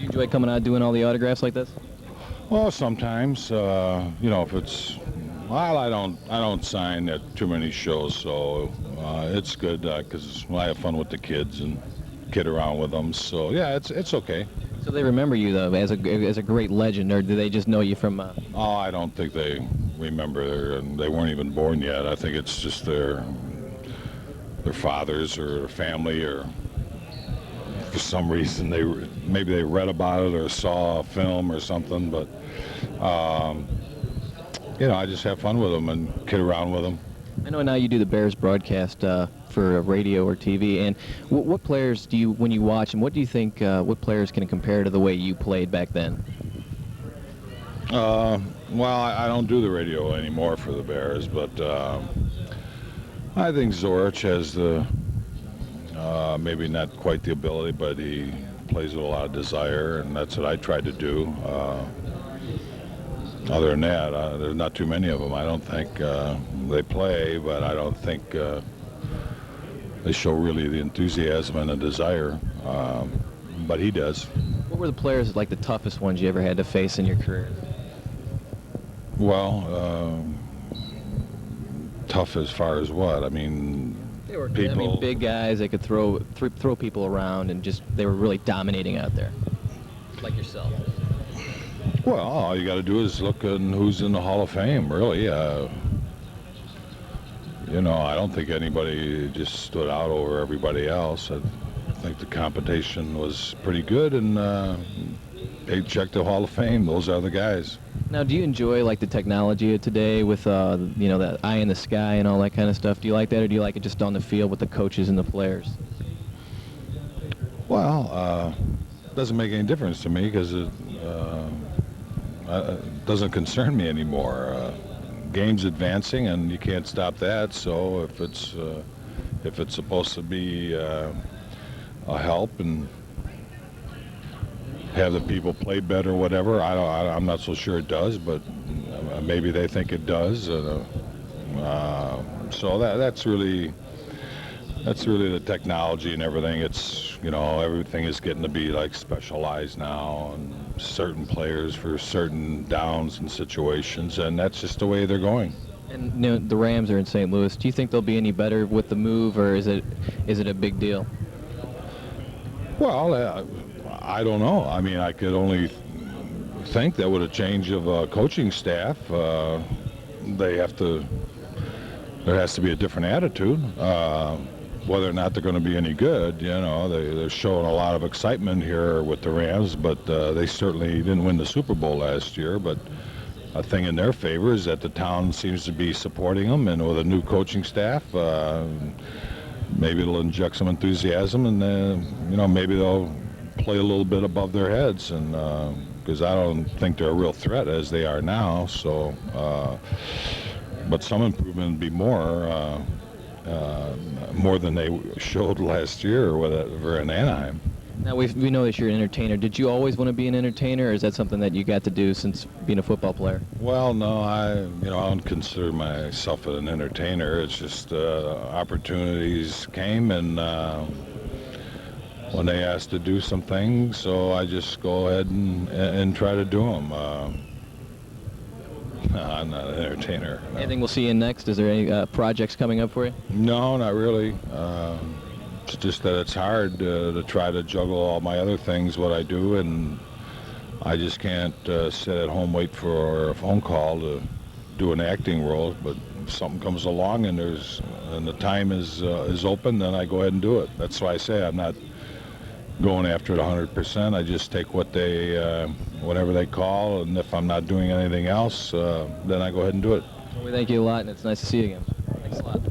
you enjoy coming out doing all the autographs like this? Well, sometimes, you know, if it's, well, I don't sign at too many shows, so it's good because I have fun with the kids and kid around with them. So yeah, it's okay. So they remember you though as a great legend, or do they just know you from? Oh, I don't think they remember, and they weren't even born yet. I think it's just their fathers or their family, or for some reason maybe they read about it or saw a film or something. But you know, I just have fun with them and kid around with them. I know now you do the Bears broadcast for radio or TV, and what players do you, when you watch them, what do you think, what players can compare to the way you played back then? Well, I don't do the radio anymore for the Bears, but I think Zorich has the, maybe not quite the ability, but he plays with a lot of desire, and that's what I tried to do. Other than that, there's not too many of them. I don't think they play, but I don't think they show really the enthusiasm and the desire. But he does. What were the players like the toughest ones you ever had to face in your career? Well, tough as far as what? I mean, They were, people. I mean, big guys. They could throw people around, and just they were really dominating out there, like yourself. Well, all you got to do is look at who's in the Hall of Fame, really. You know, I don't think anybody just stood out over everybody else. I think the competition was pretty good, and they checked the Hall of Fame. Those are the guys. Now, do you enjoy like the technology of today with you know, the eye in the sky and all that kind of stuff? Do you like that, or do you like it just on the field with the coaches and the players? Well, it doesn't make any difference to me because it doesn't concern me anymore. Game's advancing, and you can't stop that. So if it's supposed to be a help and have the people play better, whatever, I'm not so sure it does, but maybe they think it does. So that's really the technology and everything. It's, you know, everything is getting to be like specialized now, and certain players for certain downs and situations, and that's just the way they're going. And you know, the Rams are in St. Louis. Do you think they'll be any better with the move, or is it a big deal? Well, I don't know. I mean, I could only think that with a change of coaching staff, there has to be a different attitude. Whether or not they're going to be any good, you know, they're showing a lot of excitement here with the Rams, but they certainly didn't win the Super Bowl last year. But a thing in their favor is that the town seems to be supporting them, and with a new coaching staff, maybe it'll inject some enthusiasm, and you know, maybe they'll play a little bit above their heads, and because I don't think they're a real threat as they are now. So, but some improvement would be more than they showed last year or whatever in Anaheim. Now we know that you're an entertainer. Did you always want to be an entertainer, or is that something that you got to do since being a football player? Well, no, I don't consider myself an entertainer. It's just opportunities came, and when they asked to do some things, so I just go ahead and try to do them. I'm not an entertainer. No. Anything we'll see in next? Is there any projects coming up for you? No, not really. It's just that it's hard to try to juggle all my other things, what I do, and I just can't sit at home, wait for a phone call to do an acting role. But if something comes along and the time is open, then I go ahead and do it. That's why I say I'm not going after it 100%. I just take whatever they call, and if I'm not doing anything else, then I go ahead and do it. Well, we thank you a lot, and it's nice to see you again. Thanks a lot.